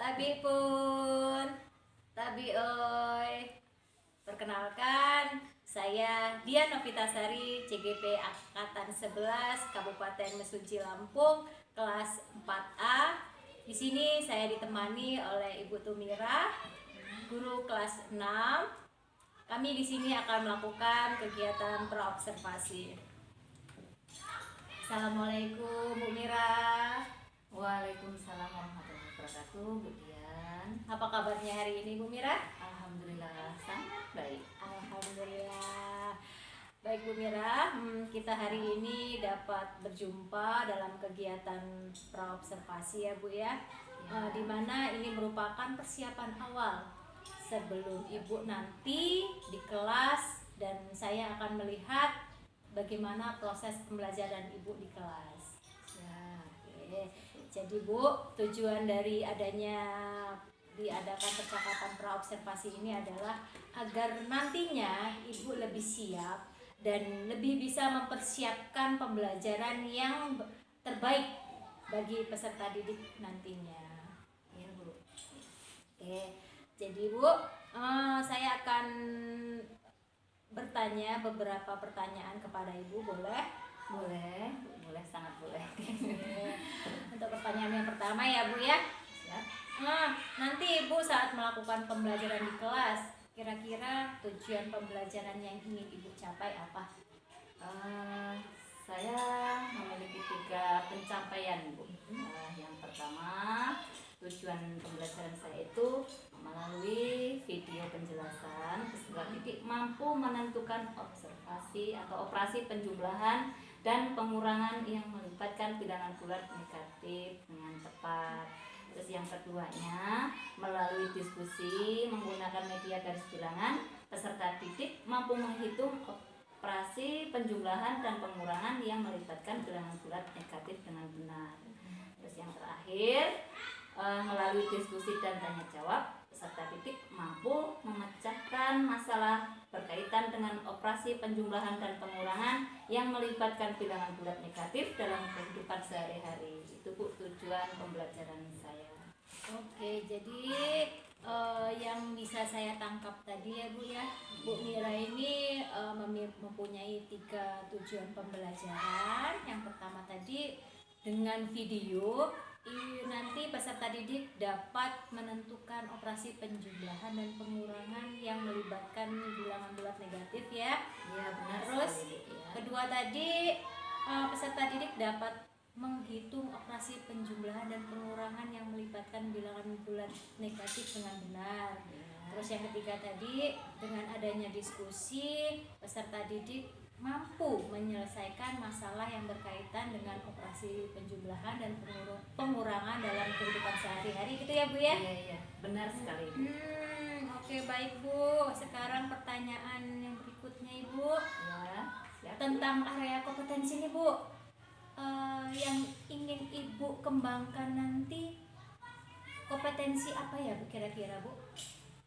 Tabi pun, tabi oi. Perkenalkan, saya Dian Novitasari, CGP Angkatan 11 Kabupaten Mesuji Lampung, kelas 4A. Di sini saya ditemani oleh Ibu Tumira, guru kelas 6. Kami di sini akan melakukan kegiatan praobservasi. Assalamualaikum Bu Mira. Waalaikumsalam warahmatullahi wabarakatuh, Bu Dian. Apa kabarnya hari ini Bu Mira? Alhamdulillah sangat baik. Alhamdulillah. Baik Bu Mira, kita hari ini dapat berjumpa dalam kegiatan praobservasi ya Bu ya. Di mana ini merupakan persiapan awal sebelum Ibu nanti di kelas, dan saya akan melihat bagaimana proses pembelajaran Ibu di kelas. Ya, oke. Jadi Bu, tujuan dari diadakan percakapan praobservasi ini adalah agar nantinya Ibu lebih siap dan lebih bisa mempersiapkan pembelajaran yang terbaik bagi peserta didik nantinya. Ya Bu. Oke, jadi Bu, saya akan bertanya beberapa pertanyaan kepada Ibu, boleh? Boleh, sangat boleh. Untuk pertanyaan yang pertama ya Bu ya. Ya. Nanti Ibu saat melakukan pembelajaran di kelas, kira-kira tujuan pembelajaran yang ingin Ibu capai apa? Saya memiliki 3 pencapaian, Bu. Yang pertama, tujuan pembelajaran saya itu melalui video penjelasan peserta didik mampu menentukan observasi atau operasi penjumlahan dan pengurangan yang melibatkan bilangan bulat negatif dengan tepat. Terus yang keduanya, melalui diskusi menggunakan media garis bilangan, peserta didik mampu menghitung operasi penjumlahan dan pengurangan yang melibatkan bilangan bulat negatif dengan benar. Terus yang terakhir, melalui diskusi dan tanya jawab, peserta didik mampu memecahkan masalah berkaitan dengan operasi penjumlahan dan pengurangan yang melibatkan bilangan bulat negatif dalam kehidupan sehari-hari. Itu Bu tujuan pembelajaran saya. Oke, jadi yang bisa saya tangkap tadi ya Bu ya, Bu Mira ini mempunyai 3 tujuan pembelajaran. Yang pertama tadi, dengan video nanti peserta didik dapat menentukan operasi penjumlahan dan pengurangan yang melibatkan bilangan bulat negatif ya. Iya benar. Terus sekali, ya. kedua tadi, peserta didik dapat menghitung operasi penjumlahan dan pengurangan yang melibatkan bilangan bulat negatif dengan benar. Terus yang ketiga tadi, dengan adanya diskusi, peserta didik mampu menyelesaikan masalah yang berkaitan dengan operasi penjumlahan dan pengurangan dalam kehidupan sehari-hari gitu ya Bu ya? Iya, benar sekali Bu. Oke, baik Bu. Sekarang pertanyaan yang berikutnya Ibu. Ya, siap. Tentang area kompetensi nih Bu, yang ingin Ibu kembangkan nanti, kompetensi apa ya Bu kira-kira Bu?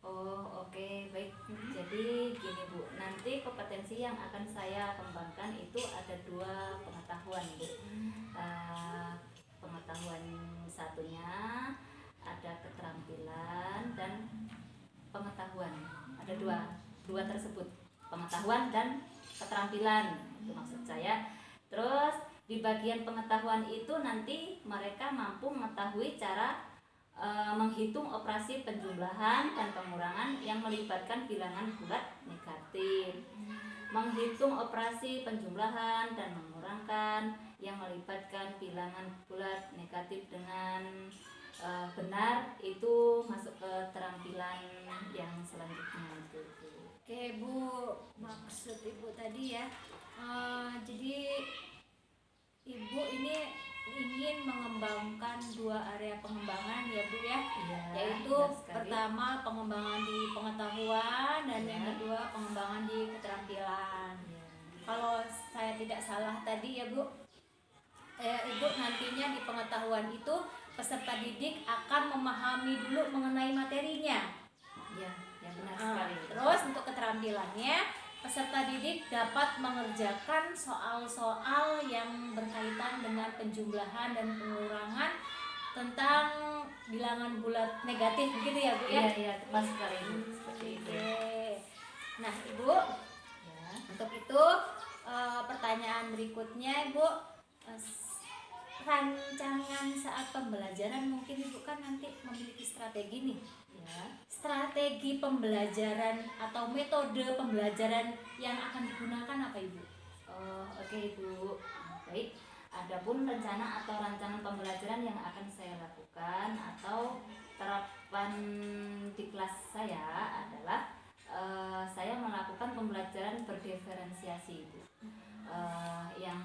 Oh oke, baik. Jadi gini Bu, nanti kompetensi yang akan saya kembangkan itu ada 2 pengetahuan Bu. Pengetahuan satunya ada keterampilan dan pengetahuan. Ada dua tersebut, pengetahuan dan keterampilan, itu maksud saya. Terus di bagian pengetahuan itu nanti mereka mampu mengetahui cara menghitung operasi penjumlahan dan pengurangan yang melibatkan bilangan bulat negatif, menghitung operasi penjumlahan dan mengurangkan yang melibatkan bilangan bulat negatif dengan benar, itu masuk ke keterampilan yang selanjutnya itu. Oke Bu, maksud Ibu tadi ya, jadi Ibu ini ingin mengembangkan 2 area pengembangan ya Bu ya, yaitu pertama pengembangan di pengetahuan dan yang kedua pengembangan di keterampilan. Kalau saya tidak salah tadi ya Bu, Ibu nantinya di pengetahuan itu peserta didik akan memahami dulu mengenai materinya. Ya benar sekali. Terus untuk keterampilannya, peserta didik dapat mengerjakan soal-soal yang berkaitan dengan penjumlahan dan pengurangan tentang bilangan bulat negatif begitu ya Bu ya? Iya, tepat sekali Bu. Seperti itu. Oke. Nah Ibu, Ya. untuk itu pertanyaan berikutnya Ibu, rancangan saat pembelajaran mungkin Ibu kan nanti memiliki strategi nih. Ya. Strategi pembelajaran atau metode pembelajaran yang akan digunakan apa Ibu? Oh, oke Ibu. Baik. Adapun rencana atau rancangan pembelajaran yang akan saya lakukan atau terapan di kelas saya adalah saya melakukan pembelajaran berdiferensiasi Ibu. Yang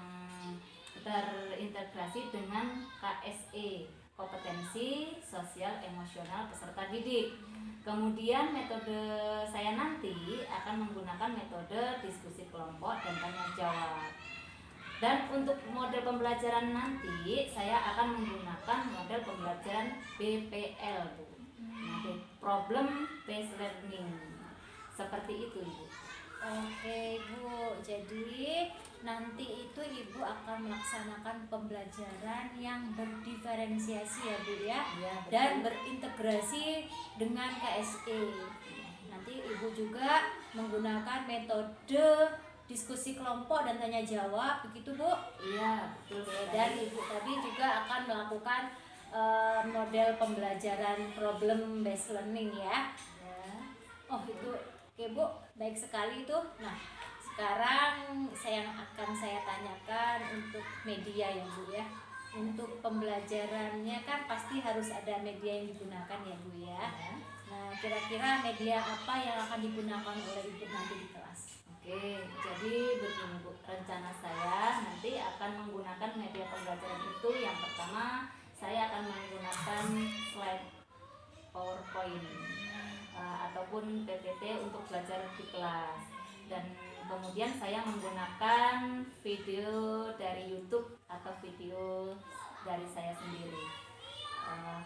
terintegrasi dengan KSE, kompetensi sosial emosional peserta didik. Kemudian metode saya nanti akan menggunakan metode diskusi kelompok dan tanya jawab. Dan untuk model pembelajaran nanti saya akan menggunakan model pembelajaran BPL Bu. Nanti problem based learning. Seperti itu Ibu. Oke Bu, jadi nanti itu Ibu akan melaksanakan pembelajaran yang berdiferensiasi ya Bu ya, Ya, dan berintegrasi dengan KSE. Nanti Ibu juga menggunakan metode diskusi kelompok dan tanya jawab, begitu Bu? Iya, betul sekali. Dan Ibu tadi juga akan melakukan model pembelajaran problem based learning ya. Ya. Oh itu, oke Bu, baik sekali itu. Nah sekarang akan saya tanyakan untuk media ya Bu ya. Untuk pembelajarannya kan pasti harus ada media yang digunakan ya Bu ya. Ya. Nah kira-kira media apa yang akan digunakan oleh Ibu nanti di kelas? Oke, jadi begini Bu, rencana saya nanti akan menggunakan media pembelajaran itu. Yang pertama, saya akan menggunakan slide PowerPoint ataupun PPT untuk belajar di kelas. Dan kemudian saya menggunakan video dari YouTube atau video dari saya sendiri.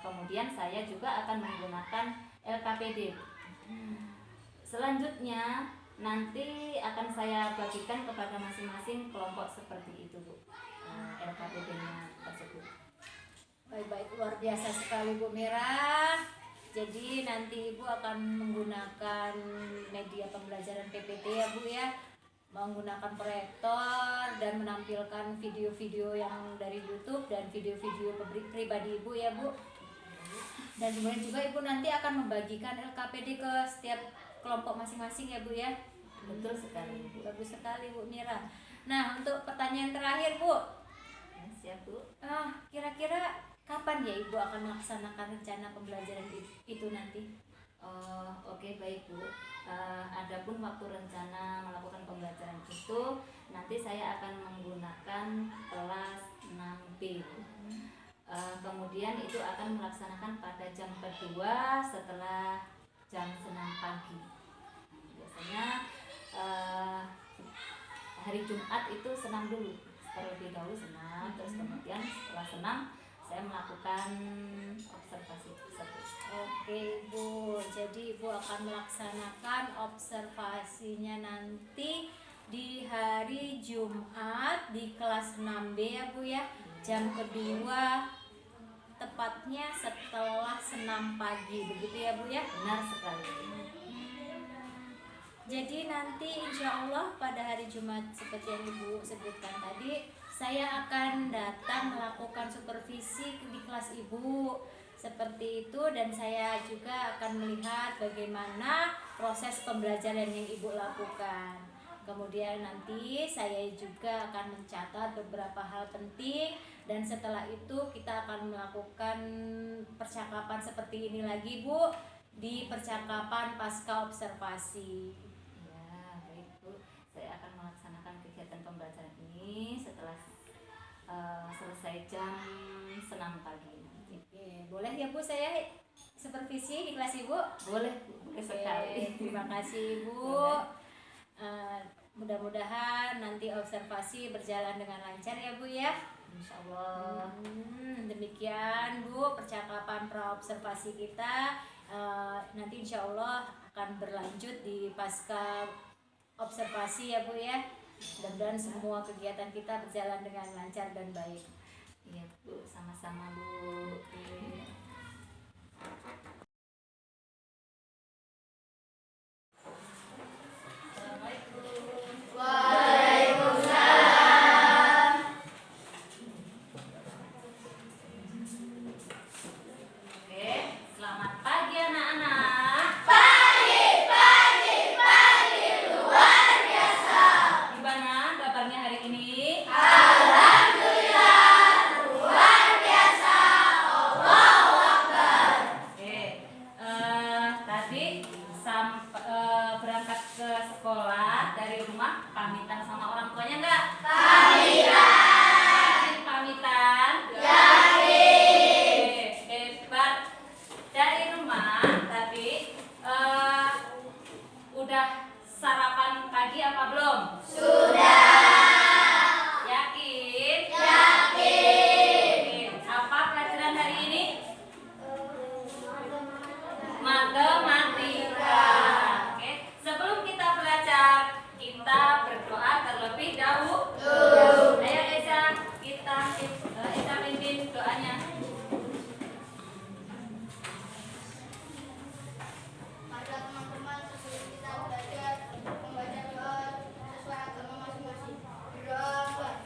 Kemudian saya juga akan menggunakan LKPD. Selanjutnya nanti akan saya bagikan kepada masing-masing kelompok seperti itu Bu, LKPD-nya tersebut. Baik, luar biasa sekali Bu Mira. Jadi nanti Ibu akan menggunakan media pembelajaran PPT ya Bu ya, menggunakan proyektor dan menampilkan video-video yang dari YouTube dan video-video pribadi Ibu ya Bu. Dan kemudian juga Ibu nanti akan membagikan LKPD ke setiap kelompok masing-masing ya Bu ya. Betul sekali Bu. Bagus sekali Bu Mira. Nah untuk pertanyaan terakhir Bu, Ya, siap Bu. kira-kira kapan ya Ibu akan melaksanakan rencana pembelajaran itu nanti? Oke, baik Bu. Adapun waktu rencana melakukan pembelajaran itu nanti saya akan menggunakan kelas 6B Bu. Kemudian itu akan melaksanakan pada jam kedua setelah jam senam pagi. Biasanya hari Jumat itu senam dulu, terlebih dahulu senam, terus kemudian setelah senam saya melakukan observasi tersebut. Oke Bu, jadi Ibu akan melaksanakan observasinya nanti di hari Jumat di kelas 6B ya Bu ya, jam kedua tepatnya setelah senam pagi, begitu ya Bu ya? Benar sekali. Jadi nanti insya Allah pada hari Jumat seperti yang Ibu sebutkan tadi, saya akan datang melakukan supervisi di kelas Ibu seperti itu, dan saya juga akan melihat bagaimana proses pembelajaran yang Ibu lakukan. Kemudian nanti saya juga akan mencatat beberapa hal penting, dan setelah itu kita akan melakukan percakapan seperti ini lagi Bu, di percakapan pasca observasi. Ya, baik Bu. Saya akan melaksanakan kegiatan pembelajaran ini setelah selesai jam senam pagi nanti. Oke, boleh ya Bu saya supervisi di kelas Ibu? Boleh Bu, boleh sekali. Terima kasih Ibu. Boleh. Mudah-mudahan nanti observasi berjalan dengan lancar ya Bu ya. Insya Allah. Demikian Bu percakapan pra-observasi kita. Nanti insya Allah akan berlanjut di pasca observasi ya Bu ya. Mudah-mudahan semua kegiatan kita berjalan dengan lancar dan baik. Iya Bu, sama-sama Bu. Oke. Oke, selamat pagi anak-anak. Gimana kabarnya hari ini? Oke, tadi berangkat ke sekolah dari rumah pamitan sama orang tuanya enggak? Yakin pamitan? Oke, hebat. Dari rumah tadi udah sarapan pagi apa belum? Yakin? Oke, apa pelajaran hari ini? Matematika. Oke, sebelum kita belajar, kita berdoa terlebih dahulu. Ayo Eza, Eza pimpin doanya. Marilah teman-teman, sebelum kita belajar membaca doa sesuai agama masing-masing. Berdoa.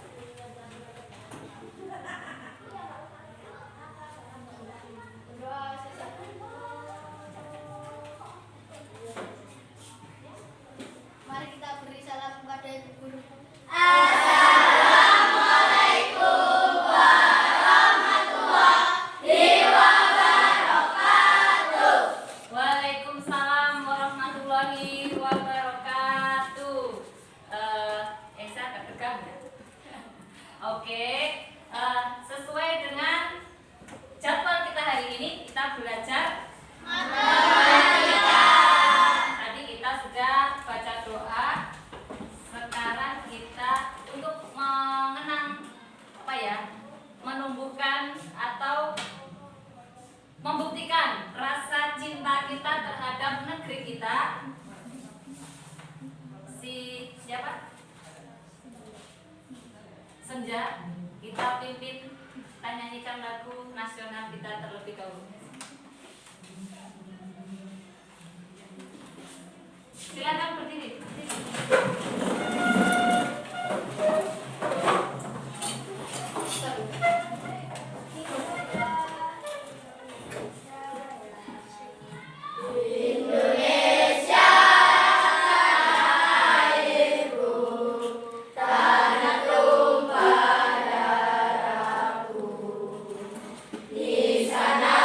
Berdoa sesuai. Mari kita beri salam kepada ibu guru. Waalaikumsalam warahmatullahi wabarakatuh. Esa ketegang ya? Oke, sesuai dengan jadwal kita hari ini kita belajar matematika. Tadi kita sudah baca doa. Sekarang kita untuk mengenang menumbuhkan atau membuktikan rasa cinta kita terhadap negeri kita. Siapa? Senja. Kita pimpin, kita nyanyikan lagu nasional kita terlebih dahulu. Silakan berdiri. Di sana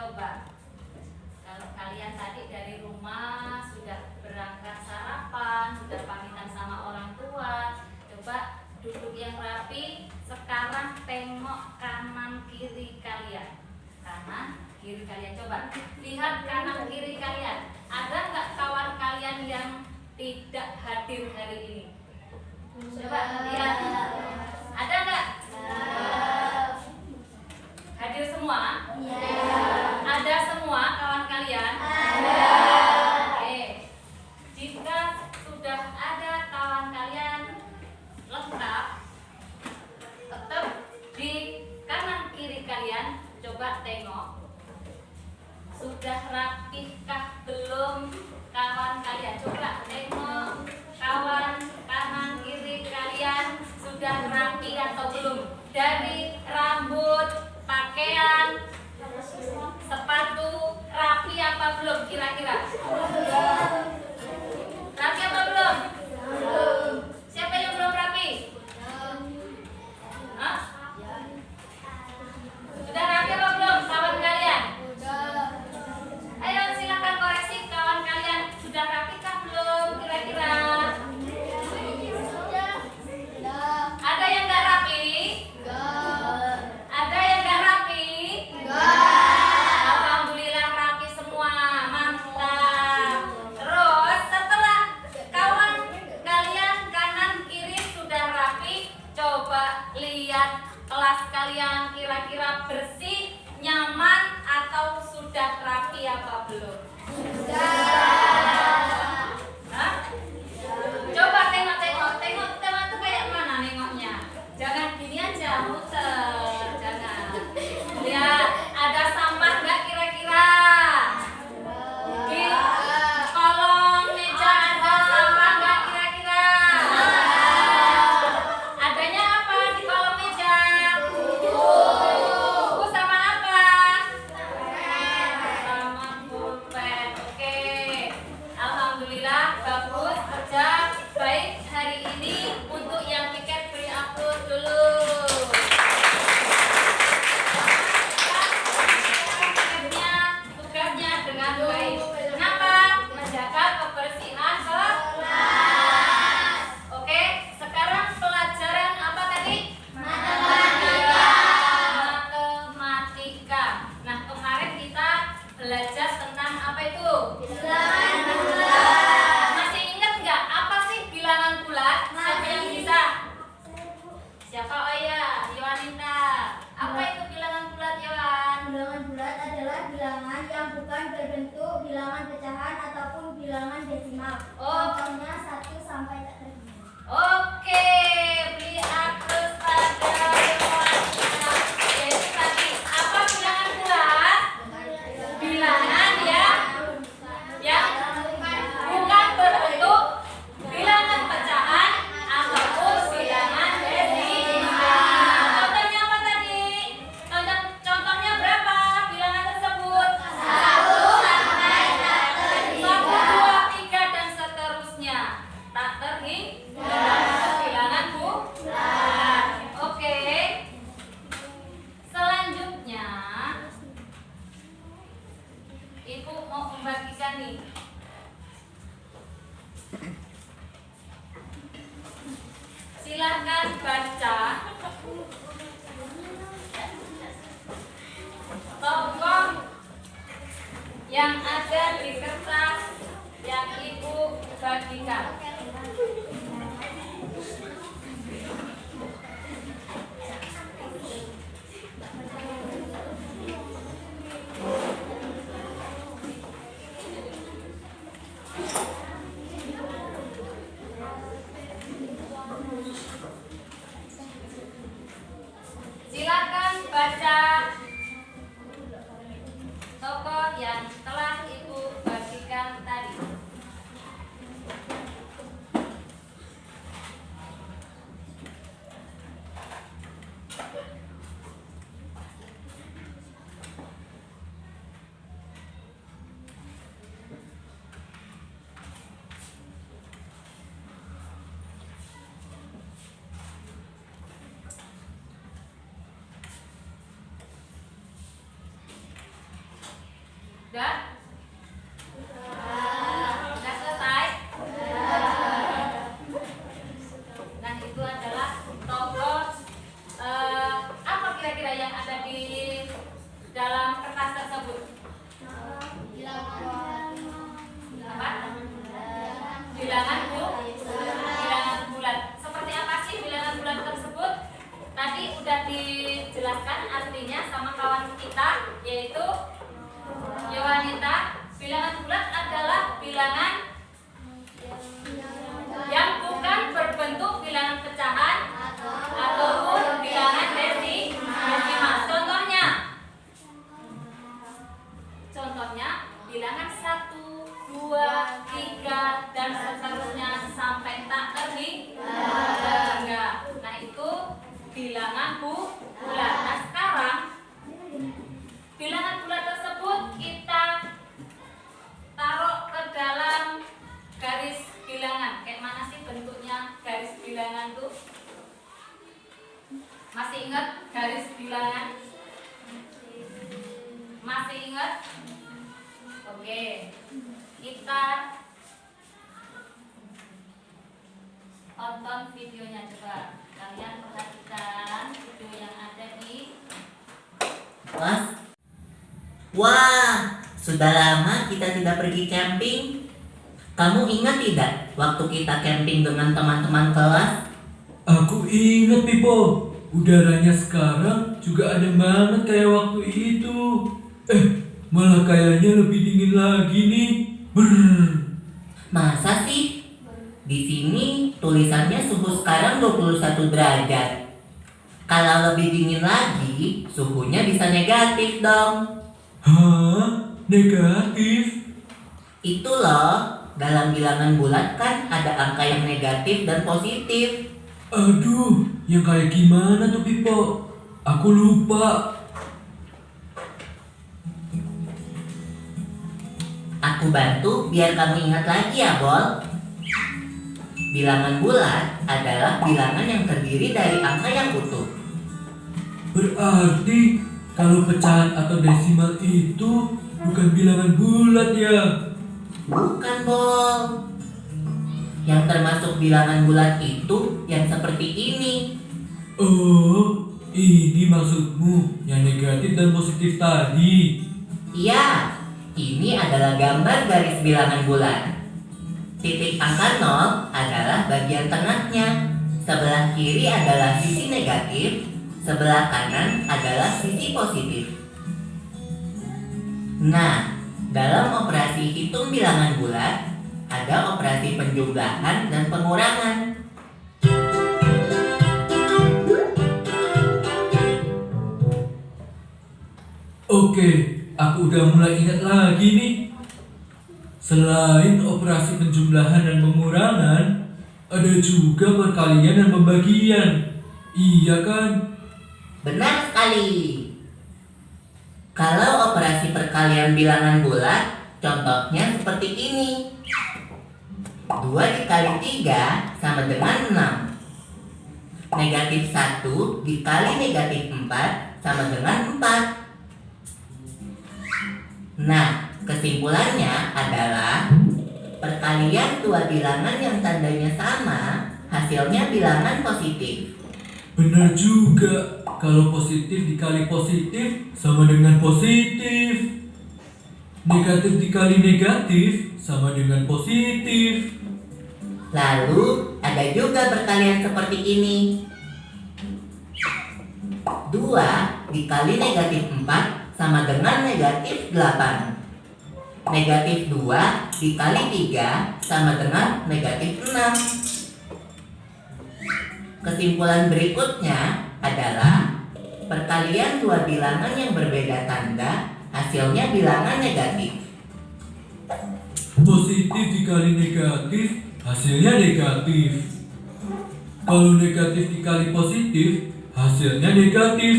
Coba kalau kalian tadi dari rumah sudah berangkat sarapan, sudah pamitan sama orang tua, coba duduk yang rapi. Sekarang tengok kanan kiri kalian. Kanan kiri kalian, coba lihat kanan kiri kalian. Ada nggak kawan kalian yang tidak hadir hari ini? Coba lihat. Ada nggak? Hadir semua? Ada semua kawan kalian? Oke. Jika sudah ada kawan kalian lengkap, tetap di kanan kiri kalian coba tengok. Sudah rapihkah belum kawan kalian? Coba tengok kawan kanan kiri kalian sudah rapi atau belum? Dari rambut, pakaian, sepatu, rapi apa belum kira-kira? Rapi apa belum? Siapa yang belum rapi? Hah? Sudah rapi apa belum kawan kalian? Ayo silakan koreksi kawan kalian. Sudah rapi kah belum kira-kira? Ada yang nggak rapi? Ada yang nggak rapi? Alhamdulillah rapi semua, mantap. Terus setelah kawan kalian kanan kiri sudah rapi, coba lihat kelas kalian kira-kira bersih, nyaman, atau sudah rapi apa belum? Hah? Coba tengok tuh kayak mana nengoknya? Jangan gini aja, muter, jangan. Lihat, ada sampah nggak kira-kira? Di kolong meja ada sampah nggak kira-kira? Adanya apa di kolong meja? Buku sama apa? Sama pulpen. Oke. Alhamdulillah bagus, kerja baik hari ini. Untuk yang piket beri upload dulu. Tugasnya dengan baik. Kenapa? Menjaga kebersihan kelas. Oke, sekarang pelajaran apa tadi? Matematika. Nah, kemarin kita belajar tentang apa itu? Masih ingat nggak apa sih bilangan bulat? Siapa yang bisa? Siapa? Oh ya, Yohaninta. Apa itu bilangan bulat, Yohan? Bilangan bulat adalah bilangan yang bukan berbentuk bilangan pecahan ataupun bilangan desimal. Oh. Contohnya 1 sampai tak terhingga. Oke, beli akrus pada Yohaninta. Jadi tadi apa bilangan bulat? Bilangan yang bukan berbentuk bilangan pecahan ataupun bilangan desimal. Contohnya apa tadi? Contohnya berapa bilangan tersebut? 1, 2, 3 dan seterusnya. Tak terhingga. Bilangan bulat. Oke. Selanjutnya Ibu mau membagikan nih. Silahkan baca tokoh yang ada di kertas yang Ibu bagikan. Silakan baca tokoh yang telah Ibu bagikan tadi. Udah? Udah selesai? Nah, itu adalah tokoh apa kira-kira yang ada di dalam kertas tersebut? Apa? Bilangan bulat. Seperti apa sih bilangan bulat tersebut? Tadi udah dijelaskan artinya sama kawan kita, yaitu Yowanita. Bilangan bulat adalah bilangan yang bukan berbentuk bilangan pecahan ataupun bilangan desimal. Contohnya bilangan 1, 2, 3 dan seterusnya sampai tak terhingga. Nah, itu bilangan bulat. Nah, sekarang bilangan bulat tersebut kita taruh ke dalam garis bilangan. Kayak mana sih bentuknya garis bilangan tuh? Masih ingat garis bilangan? Masih ingat? Oke, kita tonton videonya coba. Kalian perhatikan video yang ada di Mas. Wah, sudah lama kita tidak pergi camping. Kamu ingat tidak waktu kita camping dengan teman-teman kelas? Aku ingat, Pipo. Udaranya sekarang juga adem banget kayak waktu itu. Malah kayaknya lebih dingin lagi nih. Brrr. Masa sih? Di sini tulisannya suhu sekarang 21 derajat. Kalau lebih dingin lagi, suhunya bisa negatif dong. Hah? Negatif? Itu loh, dalam bilangan bulat kan ada angka yang negatif dan positif. Aduh, yang kayak gimana tuh, Pipo? Aku lupa. Aku bantu biar kamu ingat lagi ya, Bol. Bilangan bulat adalah bilangan yang terdiri dari angka yang utuh. Berarti kalau pecahan atau desimal itu bukan bilangan bulat ya? Bukan, Bol. Yang termasuk bilangan bulat itu yang seperti ini. Oh, ini maksudmu yang negatif dan positif tadi. Iya, ini adalah gambar garis bilangan bulat. Titik angka 0 adalah bagian tengahnya. Sebelah kiri adalah sisi negatif, sebelah kanan adalah sisi positif. Nah, dalam operasi hitung bilangan bulat, ada operasi penjumlahan dan pengurangan. Oke, aku udah mulai ingat lagi nih. Selain operasi penjumlahan dan pengurangan, ada juga perkalian dan pembagian. Iya kan? Benar sekali. Kalau operasi perkalian bilangan bulat, contohnya seperti ini. 2 dikali 3 sama dengan 6. Negatif 1 dikali negatif 4 sama dengan 4. Nah, kesimpulannya adalah perkalian dua bilangan yang tandanya sama, hasilnya bilangan positif. Benar juga. Kalau positif dikali positif sama dengan positif. Negatif dikali negatif sama dengan positif. Lalu ada juga perkalian seperti ini. 2 dikali negatif 4 sama dengan negatif 8. Negatif 2 dikali 3 sama dengan negatif 6. Kesimpulan berikutnya adalah perkalian dua bilangan yang berbeda tanda, hasilnya bilangan negatif. Positif dikali negatif, hasilnya negatif. Kalau negatif dikali positif, hasilnya negatif.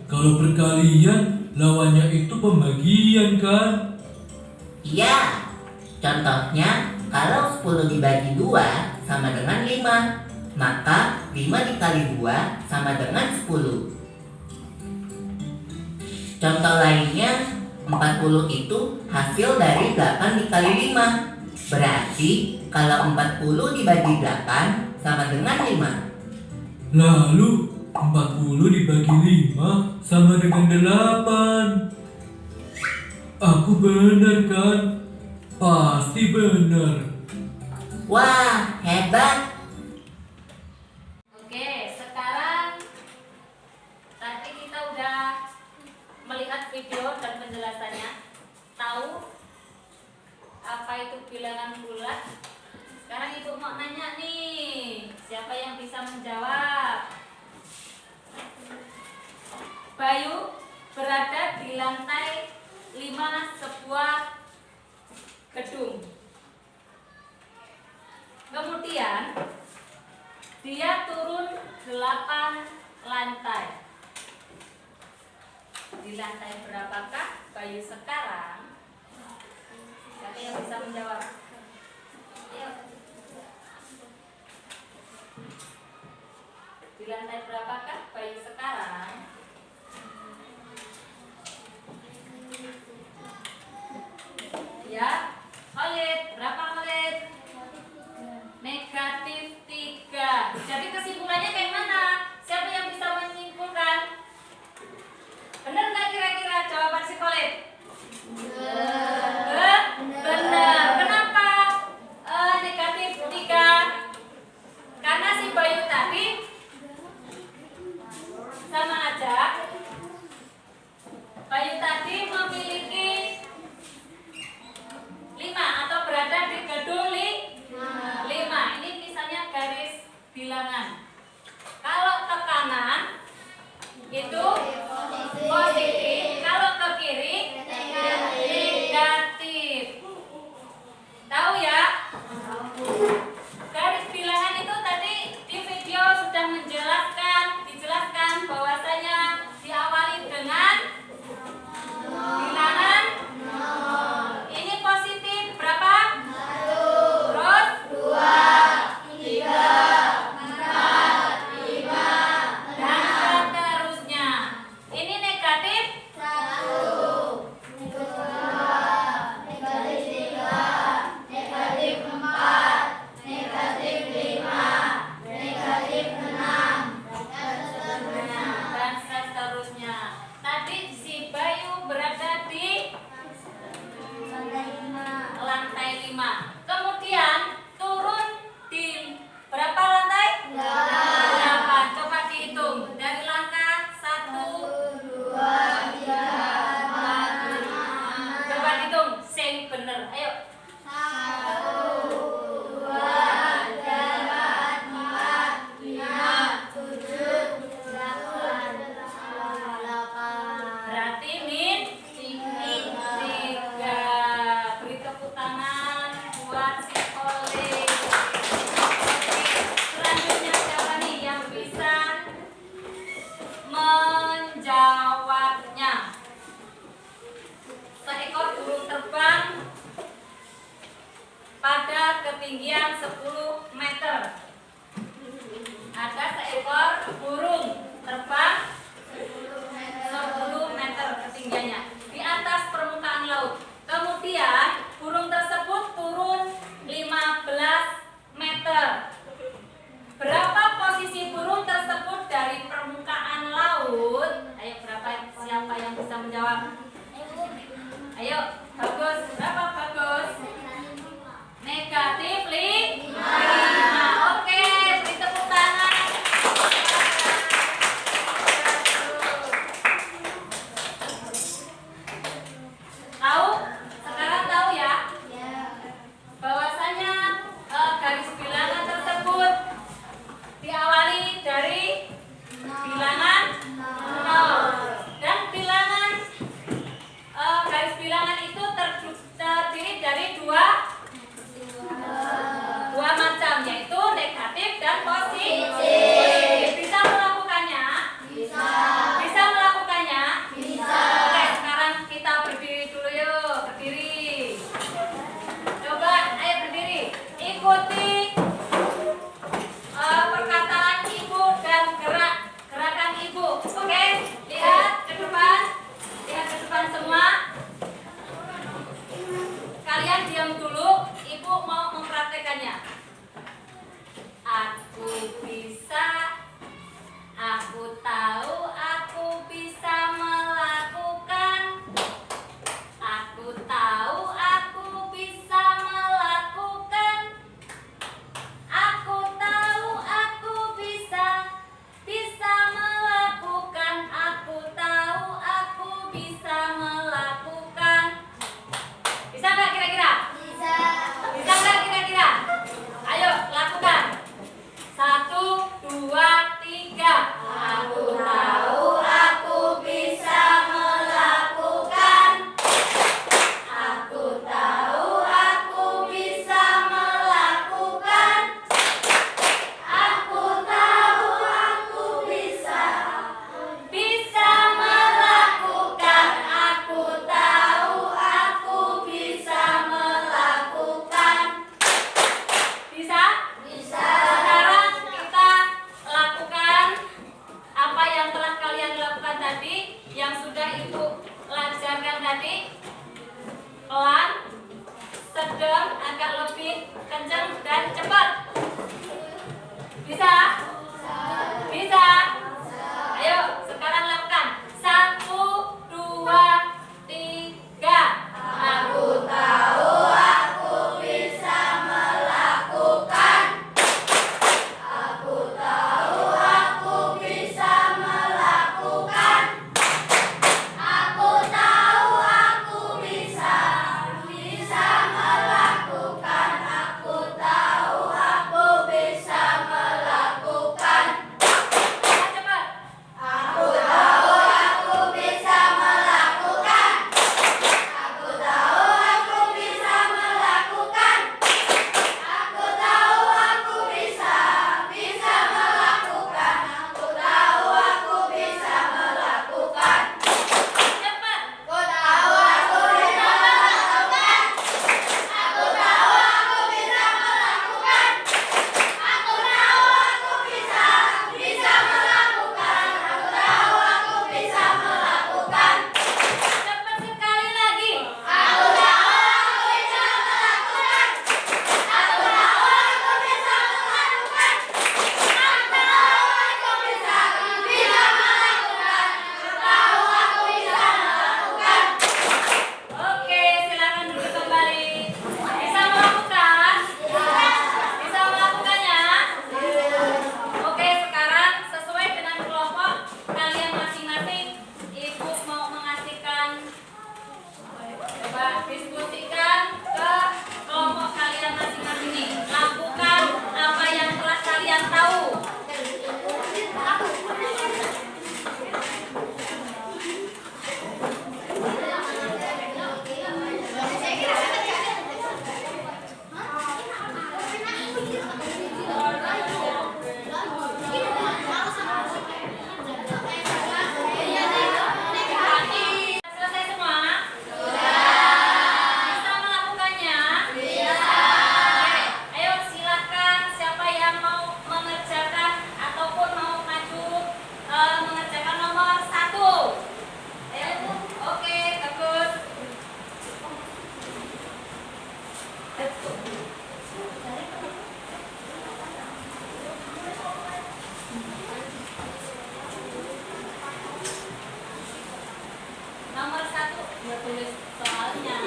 Kalau perkalian, lawannya itu pembagian kan? Iya, contohnya kalau 10 dibagi 2 sama dengan 5, maka 5 dikali 2 sama dengan 10. Contoh lainnya, 40 itu hasil dari 8 dikali 5. Berarti kalau 40 dibagi 8 sama dengan 5. Lalu 40 dibagi 5 sama dengan 8. Aku benar kan? Pasti benar. Wah, hebat! Oke, sekarang tadi kita udah melihat video dan penjelasannya. Tahu apa itu bilangan bulat? Sekarang ibu mau nanya nih, siapa yang bisa menjawab? Bayu berada di lantai 5 sebuah gedung. Kemudian dia turun 8 lantai. Di lantai berapakah Bayu sekarang? Siapa yang bisa menjawab? Ayo. Di lantai berapakah Bayu sekarang? Ya, Khalid, berapa Khalid? Negatif 3. Jadi kesimpulannya kayak mana? Siapa yang bisa menyimpulkan? Benar nggak kira-kira jawaban si Khalid? Benar. Kenapa negatif 3? Karena si Bayu tadi sama aja. Bayu tadi memiliki 5 atau berada di gedung 5. Ini misalnya garis bilangan. Kalau ke kanan itu positif, kalau ke kiri negatif. Tahu ya? Garis bilangan itu tadi di video sudah dijelaskan bahwasanya diawali dengan bilangan ini positif berapa? 1, terus 2, 3, 4, 5, dan seterusnya. Ini negatif 1, negatif 3, negatif 4, negatif 5, negatif 6, dan seterusnya. Tadi si Bayu berada di lantai 5. Kemudian turun di berapa lantai? 8. Coba dihitung dari langkah 1, 2, 3, 4, 5. coba dihitung sing bener. Ayo. 1, 2, 3, 4, 5, 7, 8. Berarti min 3. Beri tepuk tangan buat si Oli. Selanjutnya siapa nih yang bisa menjawabnya? Seekor burung terbang pada ketinggian 10 meter. Ada seekor burung terbang 10 meter ketinggiannya di atas permukaan laut. Kemudian burung tersebut turun 15 meter. Berapa posisi burung tersebut dari permukaan laut? Ayo, siapa yang bisa menjawab? Ayo, bagus. Berapa bagus? Negatif 5. Oke, beri tepuk tangan. Tahu? Sekarang tahu ya? Bahwasanya garis bilangan tersebut diawali dari bilangan 0. Dan bilangan garis bilangan itu terdiri dari dua macam, yaitu negatif dan positif. Bisa melakukannya? Bisa melakukannya? Oke, sekarang kita berdiri dulu yuk. Berdiri. Coba, ayo berdiri. Ikuti perkataan ibu dan gerakan ibu. Oke, lihat ke depan. Lihat Kalian diam dulu, Ibu mau mempraktekannya. Aku bisa, aku tahu, aku bisa melakukan. Aku tahu, aku bisa melakukan. Aku tahu, aku bisa melakukan. Aku tahu, aku bisa melakukan. Bisa nggak kira-kira? Bisa. Bisa nggak kira-kira? Ayo lakukan. 1, 2, 3. Aku tahu, aku bisa melakukan. Aku tahu, aku bisa melakukan. Aku tahu, aku bisa melakukan. Aku tahu, aku bisa melakukan. Bisa? Bisa. Sekarang kita lakukan apa yang telah kalian lakukan tadi, yang sudah Ibu ajarkan tadi. Pelan, sedang, agak lebih kencang dan cepat. Bisa? Bisa? Ayo, sekarang lakukan. 1, 2, 3. Aku tahu, aku bisa melakukan. Aku tahu, aku bisa melakukan. Aku tahu, aku bisa melakukan. Aku tahu, aku bisa melakukan. Cepat. Aku tahu, aku bisa melakukan. Aku tahu, aku bisa melakukan. Aku tahu, aku bisa melakukan. Aku tahu, aku bisa melakukan. Cepat. Aku tahu, aku bisa melakukan. Aku tahu, aku bisa melakukan. Aku tahu, aku bisa melakukan. Aku tahu, aku bisa melakukan. Cepat sekali lagi. Aku tahu, aku bisa melakukan. Aku tahu, aku bisa melakukan. Aku tahu, aku bisa melakukan. Aku tahu, aku bisa melakukan. Oke, silakan duduk kembali. Bisa melakukan? Bisa melakukannya? Oke, sekarang sesuai dengan kelompok kalian masing-masing, Ibu mau mengasihkan, coba diskusikan ke kelompok kalian masing-masing nih. Lakukan apa yang telah kalian tahu. Selesai semua? Bisa melakukannya? Bisa. Ayo silakan, siapa yang mau mengerjakan ataupun mau maju mengerjakan nomor 1. Ayo, oke, bagus. Nomor 1, udah tulis soalnya.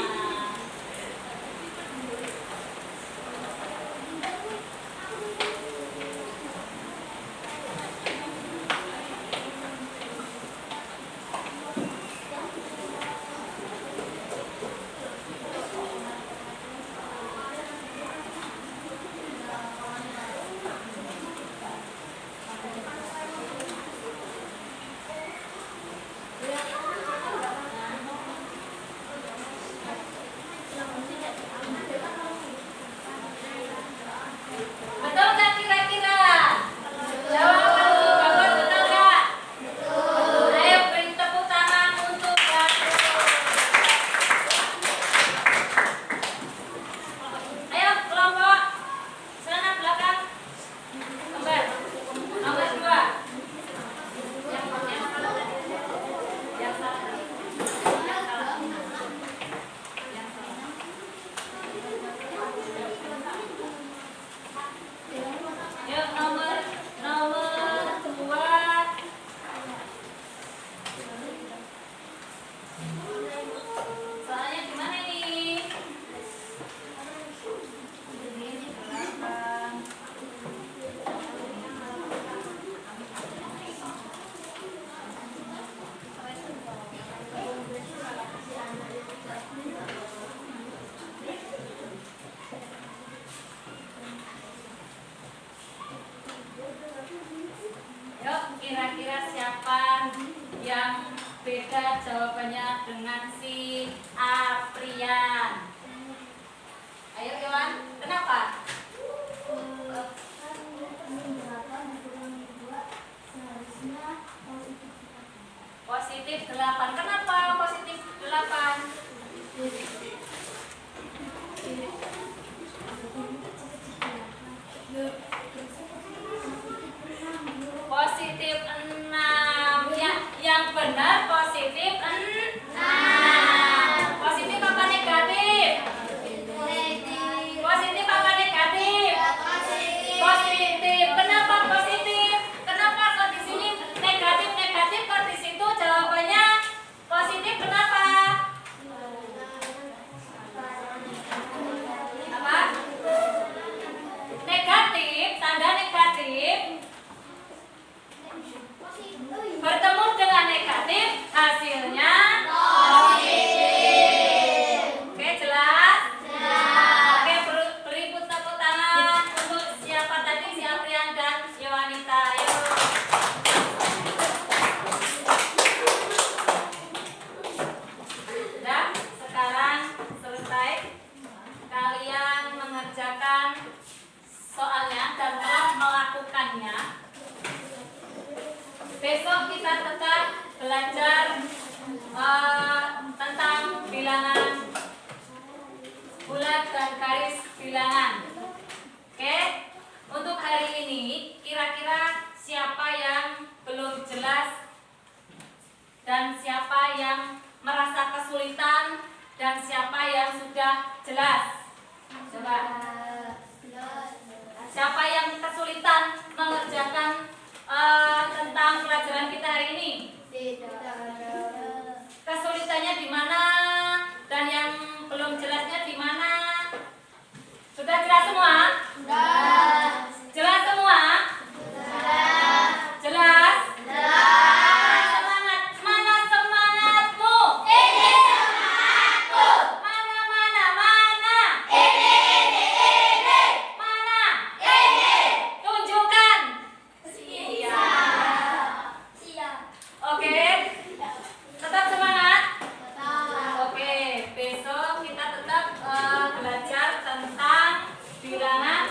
Yang beda jawabannya dengan si Aprian. Ayo Iwan, kenapa? Positif 8. Kenapa positif 8? Positif 6. Ya, yang benar positif 6. Positif apa negatif? Positif apa negatif? Positif. Kenapa positif? Kenapa kok di sini negatif negatif kok di situ jawabannya positif? Kenapa? Apa? Negatif, tanda negatif bertemu dengan negatif hasilnya positif. Oke, jelas? Oke, beri tepuk tangan untuk siapa tadi? Si Aprian dan Yowanita. Ayo. Sudah, sekarang selesai. Kalian mengerjakan soalnya dan telah melakukannya. Besok kita tetap belajar tentang bilangan bulat dan garis bilangan. Oke, untuk hari ini kira-kira siapa yang belum jelas dan siapa yang merasa kesulitan dan siapa yang sudah jelas? Coba. Siapa yang kesulitan mengerjakan tentang pelajaran kita hari ini? Kesulitannya di mana dan yang belum jelasnya di mana? Sudah jelas semua? Jelas semua? Jelas? Semangat. Mana semangatmu? Ini semangatku. Mana? Mana? Tunjukkan. Siap. Oke. Tetap semangat. Oke, besok kita tetap belajar tentang bilangan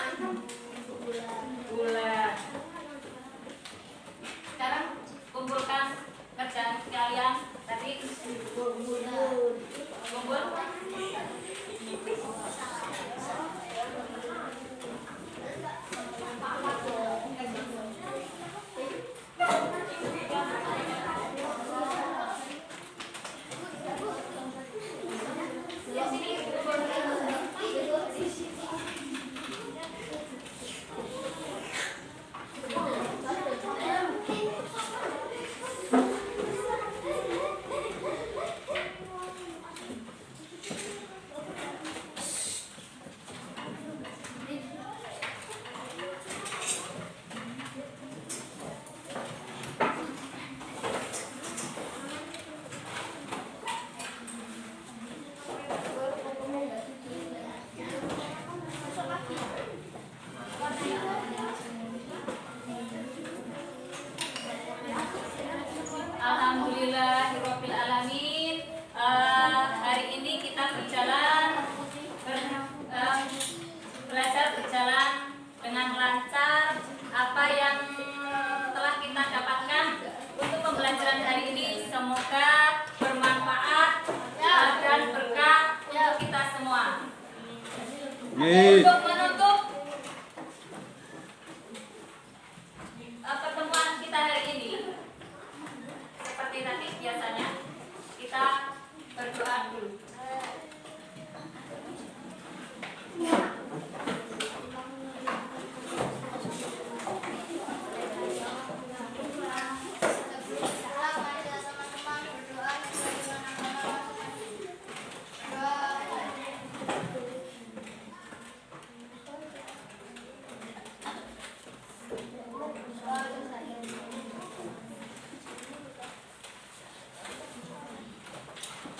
bulat. Sekarang kumpulkan kerjaan kalian tadi. Kumpul. Alhamdulillahirrabbilalamin. Hari ini kita belajar berjalan dengan lancar. Apa yang telah kita dapatkan untuk pembelajaran hari ini semoga bermanfaat dan berkah untuk kita semua. Untuk menutup pertemuan kita hari ini, seperti tadi biasanya kita berdoa dulu.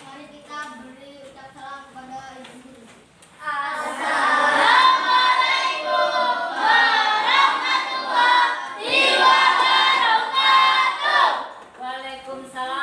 Mari kita beri ucap salam kepada Ibu Guru. Waalaikumsalam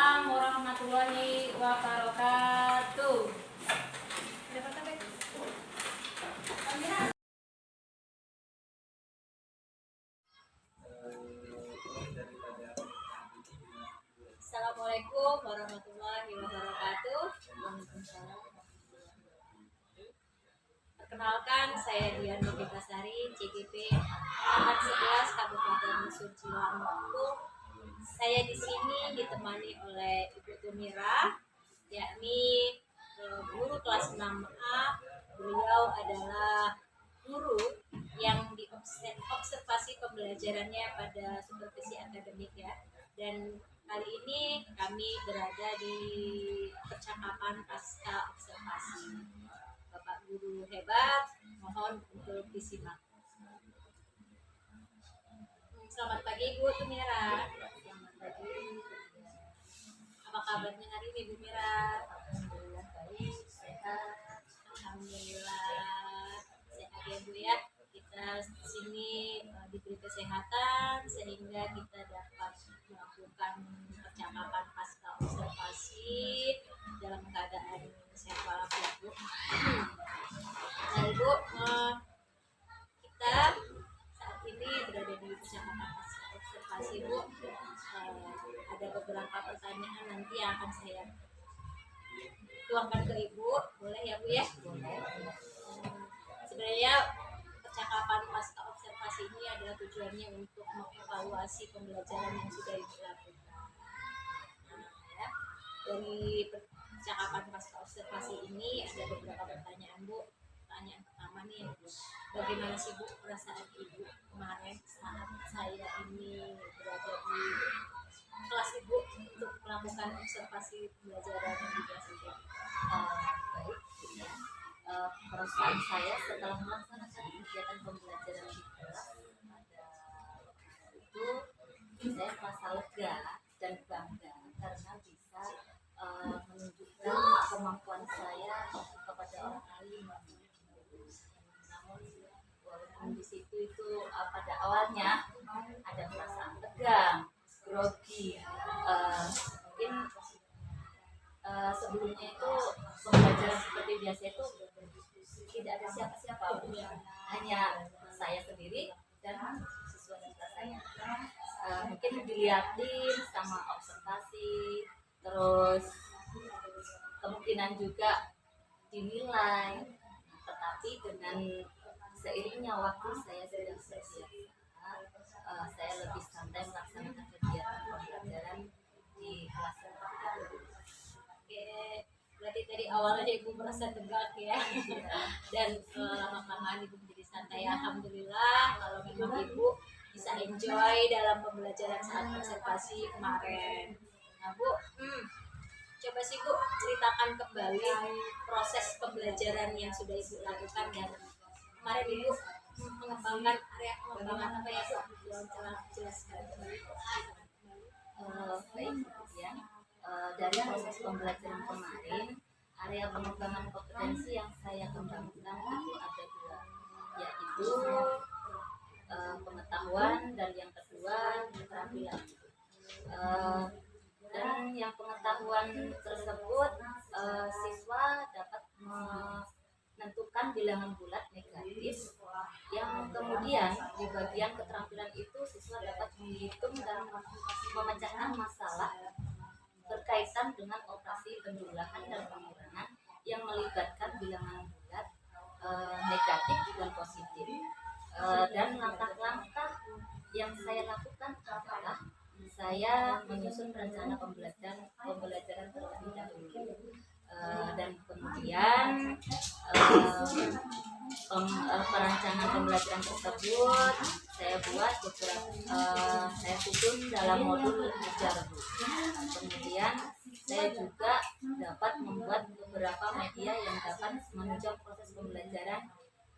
Perkenalkan, saya Dian Novitasari, CGP Angkat 11 Kabupaten Suci Lampung. Saya di sini ditemani oleh Ibu Tumira, yakni guru kelas 6A. Beliau adalah guru yang diobservasi pembelajarannya pada supervisi akademik ya. Dan kali ini kami berada di percakapan pasca observasi. Bapak guru hebat, mohon untuk disimak. Selamat pagi Bu Tumira. Selamat pagi. Apa kabarnya hari ini Bu Mira? Alhamdulillah baik, sehat. Alhamdulillah sehat ya Bu ya. Kita di sini diberi kesehatan sehingga kita dapat melakukan percakapan pasca observasi dalam keadaan sehat walafiat Bu. Nah Ibu, kita saat ini berada di percakapan pasca observasi Bu. Ada beberapa pertanyaan nanti yang akan saya tuangkan ke Ibu, boleh ya Bu ya? Boleh. Sebenarnya percakapan pasca observasi ini adalah tujuannya untuk mengevaluasi pembelajaran yang sudah Ibu lakukan. Ya. Dari percakapan pasca observasi ini ada beberapa pertanyaan Bu. Pertanyaan pertama nih, bagaimana sih Bu perasaan Ibu kemarin saat saya ini berada di kelas Ibu untuk melakukan observasi pembelajaran di kelas Ibu? Baik, ya. Perasaan saya setelah melaksanakan kegiatan pembelajaran di kelas pada waktu itu, saya merasa lega dan bangga karena bisa menunjukkan kemampuan saya kepada orang lain. Namun walaupun di situ itu pada awalnya ada perasaan tegang, grogi, mungkin sebelumnya itu pembelajaran seperti biasa itu tidak ada siapa-siapa, hanya saya sendiri dan siswa-siswa saya. Mungkin dilihatin sama observasi, terus kemungkinan juga dinilai, tetapi dengan seiringnya waktu saya sudah terbiasa, saya lebih santai melaksanakan kegiatan pembelajaran di kelas seperti itu. Oke, berarti dari awalnya Ibu merasa tegak ya, dan lama-kelamaan Ibu menjadi santai. Alhamdulillah kalau memang Ibu bisa enjoy dalam pembelajaran saat observasi kemarin. Nah Bu, coba sih Bu ceritakan kembali proses pembelajaran yang sudah Ibu lakukan dan kemarin Ibu mengembangkan area pengembangan apa ya Bu? Jelaskan. Baik ya. Dari proses pembelajaran kemarin, area pengembangan kompetensi yang saya kembangkan itu ada dua, yaitu pengetahuan dan yang kedua keterampilan. Dan yang pengetahuan tersebut siswa dapat menentukan bilangan bulat negatif, yang kemudian di bagian keterampilan itu siswa dapat menghitung dan memecahkan masalah berkaitan dengan operasi penjumlahan dan pengurangan yang melibatkan bilangan bulat negatif dan positif. Dan langkah-langkah yang saya lakukan adalah saya menyusun rencana pembelajaran terlebih dahulu, dan kemudian perancangan pembelajaran tersebut saya buat saya susun dalam modul Jarbu. Kemudian saya juga dapat membuat beberapa media yang dapat menunjang proses pembelajaran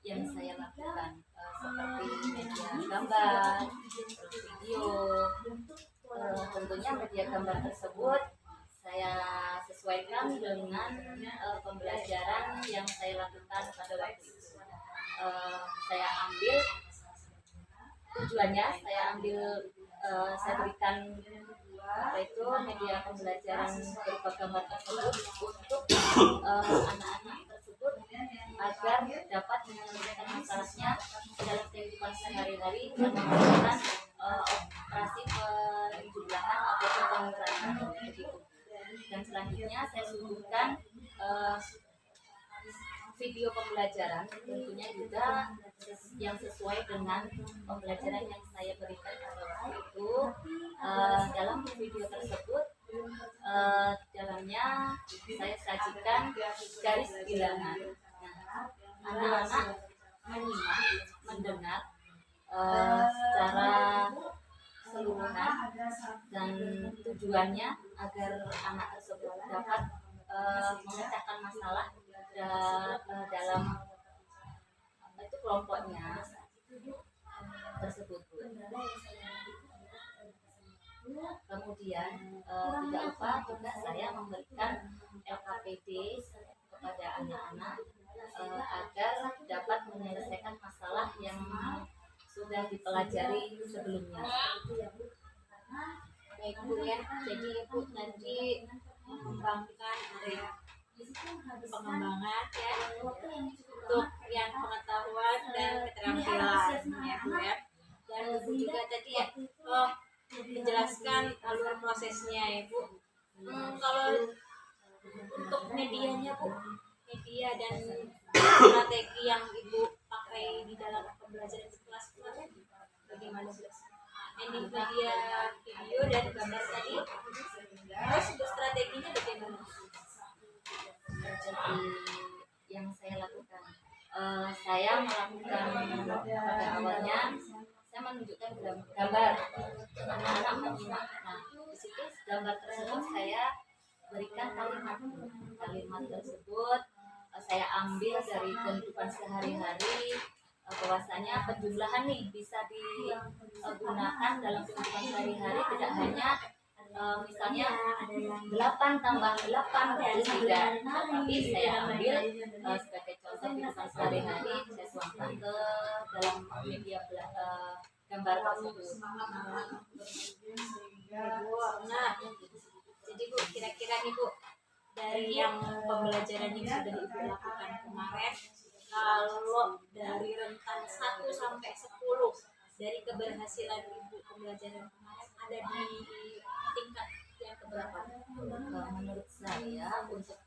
yang saya lakukan, seperti media gambar, video. Tentunya media gambar tersebut saya sesuaikan dengan pembelajaran yang saya lakukan pada waktu itu. Saya ambil tujuannya, saya berikan media pembelajaran berupa gambar tersebut untuk anak-anak tersebut agar dapat menyelesaikan masalahnya dalam kehidupan sehari-hari dan melakukan operasi penjumlahan ataupun pengurangan begitu. Dan selanjutnya saya suguhkan video pembelajaran tentunya juga yang sesuai dengan pembelajaran yang saya berikan pada waktu itu. Dalam video tersebut dalamnya saya sajikan garis bilangan. Nah, anak-anak menyimak, mendengar secara keseluruhan, dan tujuannya agar anak tersebut dapat memecahkan masalah dalam itu kelompoknya tersebut. Kemudian tidak lupa juga saya memberikan LKPD kepada anak-anak agar dapat menyelesaikan masalah yang sudah dipelajari sebelumnya. Baik Bu ya, jadi Ibu nanti mengembangkan area pengembangan ya untuk yang pengetahuan dan keterampilan ya Bu ya. Dan Ibu juga tadi ya menjelaskan alur prosesnya ya Bu. Kalau untuk medianya Bu, media dan strategi yang Ibu pakai di dalam pembelajaran di kelas kemarin bagaimana Bu? Ini media video dan gambar tadi, terus untuk strateginya bagaimana? Strategi yang saya lakukan, saya melakukan pada awalnya saya menunjukkan gambar, anak-anak menyimak. Nah, di situ gambar tersebut saya berikan kalimat tersebut saya ambil dari kehidupan sehari-hari, bahwasanya penjumlahan nih bisa digunakan dalam kehidupan sehari-hari, tidak hanya misalnya 8 tambah 8 dari 3, tapi saya ambil sebagai contoh kehidupan sehari-hari, saya tuangkan ke dalam media gambar tersebut. Nah, jadi Bu, kira-kira nih Bu, dari yang pembelajaran yang sudah Ibu lakukan kemarin, kalau dari rentan 1 sampai 10 dari keberhasilan Ibu pembelajaran kemarin ada di tingkat yang keberapa? Menurut saya untuk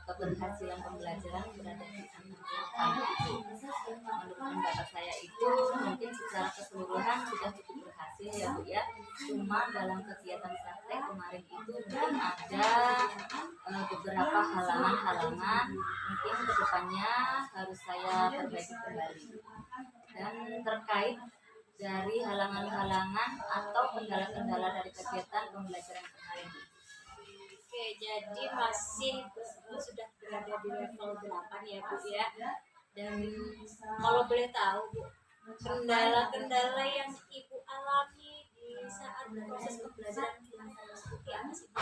keberhasilan pembelajaran berada di antara 8. Menurut pendapat saya itu mungkin secara keseluruhan sudah cukup berhasil ya Bu ya. Cuma dalam kegiatan praktek kemarin itu mungkin ada beberapa halangan-halangan, mungkin kedepannya harus saya perbaiki kembali. Dan terkait dari halangan-halangan atau kendala-kendala dari kegiatan pembelajaran kemarin. Oke, jadi masih sudah berada di level 8 ya Bu ya. Dan kalau boleh tahu Bu, kendala-kendala yang Ibu alami di saat proses pembelajaran seperti apa sih Bu?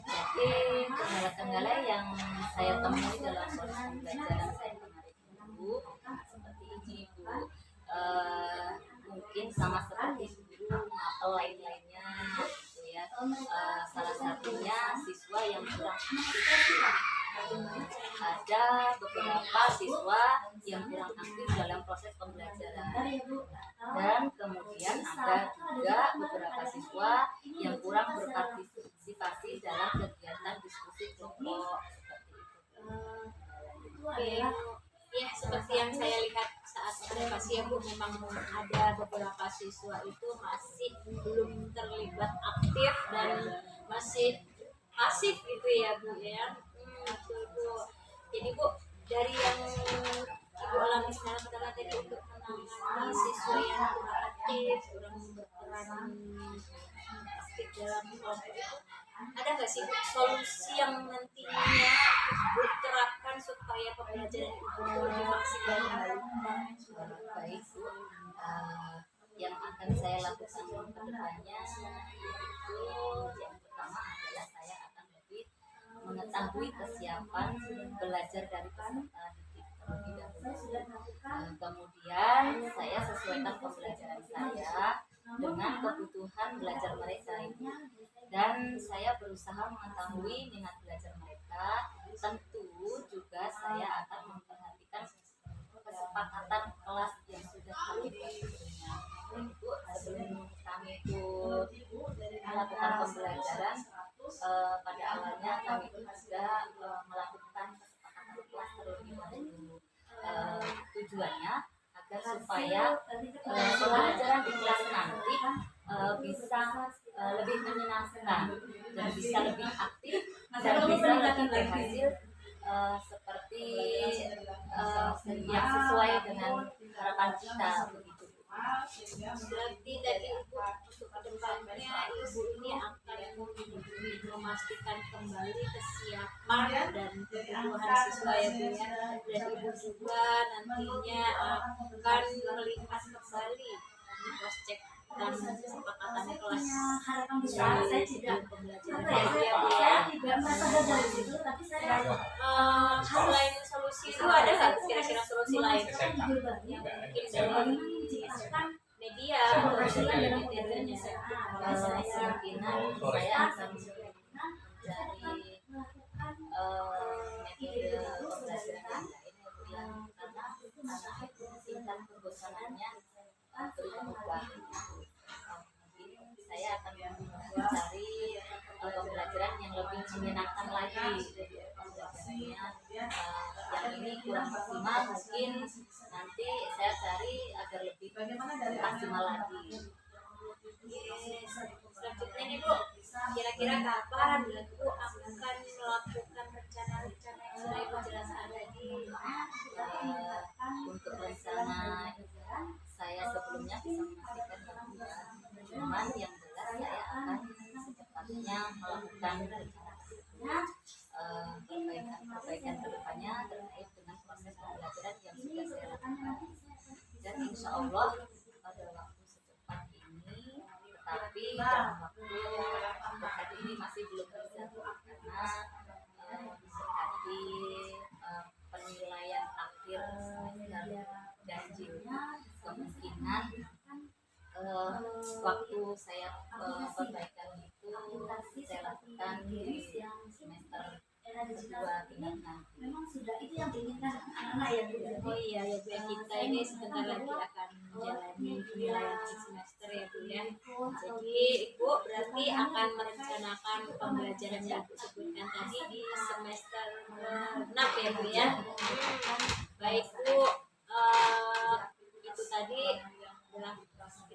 Jadi kendala-kendala yang saya temui dalam proses pembelajaran saya kemarin itu seperti ini Bu. Mungkin sama seperti guru atau lain-lainnya gitu ya. Salah satunya siswa yang kurang aktif. Ada beberapa siswa yang kurang aktif dalam proses pembelajaran, dan kemudian ada juga beberapa siswa yang kurang berpartisipasi dalam kegiatan diskusi kelompok seperti itu. Oke, ya seperti yang saya lihat saat observasi ya Bu, memang ada beberapa siswa itu masih belum terlibat aktif dan masih pasif gitu ya Bu ya. Betul Bu. Jadi Bu, dari yang Ibu alami sekarang adalah tadi untuk menangani siswa yang kurang aktif, kurang berperan aktif dalam kelompok itu, ada nggak sih Bu, solusi yang nantinya Ibu terapkan supaya pembelajaran Ibu lebih maksimal kembali? Baik Bu, yang akan saya lakukan ke depannya itu yang pertama adalah saya akan lebih mengetahui kesiapan belajar dari peserta didik terlebih dahulu. Kemudian saya sesuaikan pembelajaran saya dengan kebutuhan belajar mereka ini, dan saya berusaha mengetahui minat belajar mereka. Tentu juga saya akan memperhatikan kesepakatan kelas yang sudah kami buat sebelumnya. Ibu, sebelum kami itu melakukan pembelajaran, pada awalnya kami juga tujuannya agar supaya pelajaran di kelas nanti bisa lebih menyenangkan dan bisa lebih aktif dan bisa lebih berhasil seperti yang sesuai dengan harapan kita begitu. Berarti dari ibu untuk kedepannya ibu ini akan memastikan kembali kesiapan dan kebutuhan siswa ya Bu ya. Dan ibu juga nantinya akan melihat kembali cross check dan kesepakatan kelas dari sebelum pembelajaran ya Bu ya. Selain solusi itu ada nggak kira-kira solusi lain yang mungkin dari media medianya Kemungkinan saya akan dari metode pembelajaran yang lain karena anak itu tingkat kebosanannya berubah. Mungkin saya akan mencari pembelajaran yang lebih menyenangkan lagi. Pembelajarannya yang ini kurang maksimal, mungkin nanti saya cari agar lebih maksimal lagi. Selanjutnya nih Bu, kira-kira kapan Ibu akan melakukan rencana-rencana yang sudah Ibu jelaskan tadi? Untuk rencana saya sebelumnya bisa memastikan bahwa cuman yang jelas saya akan secepatnya melakukan rencana tersebut, perbaikan kedepannya terkait dengan proses pembelajaran yang sudah saya lakukan, dan insya Allah pada waktu secepat ini, tetapi dalam waktu dekat ini masih belum bisa karena mendekati penilaian akhir semester ganjil, kemungkinan waktu saya perbaikan itu saya lakukan di semester kedua tingkat nanti. Memang sudah itu yang diinginkan anak-anak ya Bu. Oh iya ya Bu, kita ini sebentar lagi akan menjalani penilaian akhir semester ya Bu ya. Jadi Ibu berarti akan merencanakan pembelajaran yang Ibu sebutkan tadi di semester 6 ya Bu ya. Baik Bu, itu tadi adalah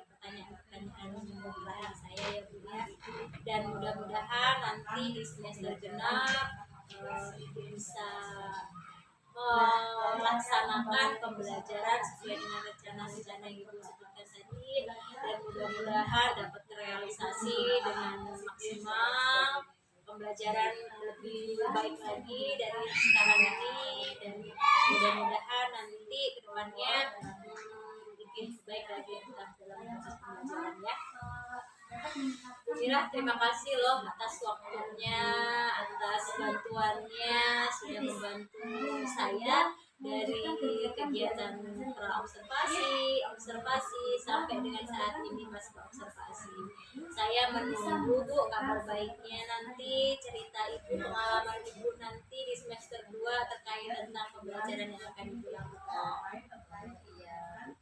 pertanyaan saya ya Bu ya. Dan mudah-mudahan nanti di semester genap Ibu bisa melaksanakan pembelajaran sesuai dengan rencana-rencana yang Ibu sebutkan tadi, dan mudah-mudahan dapat terrealisasi dengan maksimal, pembelajaran lebih baik lagi dari sekarang ini, dan mudah-mudahan nanti kedepannya lebih baik lagi dalam proses pembelajaran ya. Mira, terima kasih loh atas waktunya, atas bantuannya, sudah membantu saya dari kegiatan observasi sampai dengan saat ini masih observasi. Saya menunggu Bu kabar baiknya nanti, cerita Ibu, pengalaman Ibu nanti di semester 2 terkait tentang pembelajaran yang akan Ibu lakukan.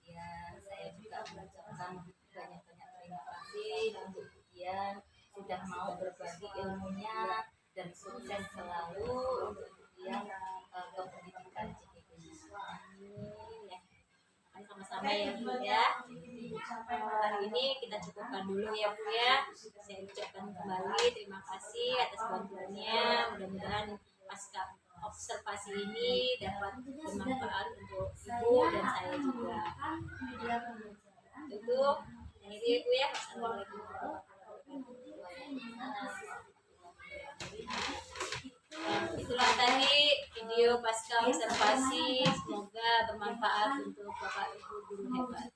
Iya, saya juga mengucapkan banyak-banyak terima kasih untuk kalian sudah mau berbagi ilmunya, dan sukses selalu untuk kalian ke pendidikan CGG-nya. Amin ya. Sama-sama ya Bu ya. Hari ini kita cukupkan dulu ya Bu ya. Saya ucapkan kembali terima kasih atas bantuannya. Mudah-mudahan pasca observasi ini dapat bermanfaat untuk Ibu dan saya juga. Itu ini dia Bu ya. Assalamualaikum warahmatullahi wabarakatuh. Itulah tadi video pasca observasi, semoga bermanfaat untuk Bapak Ibu guru hebat.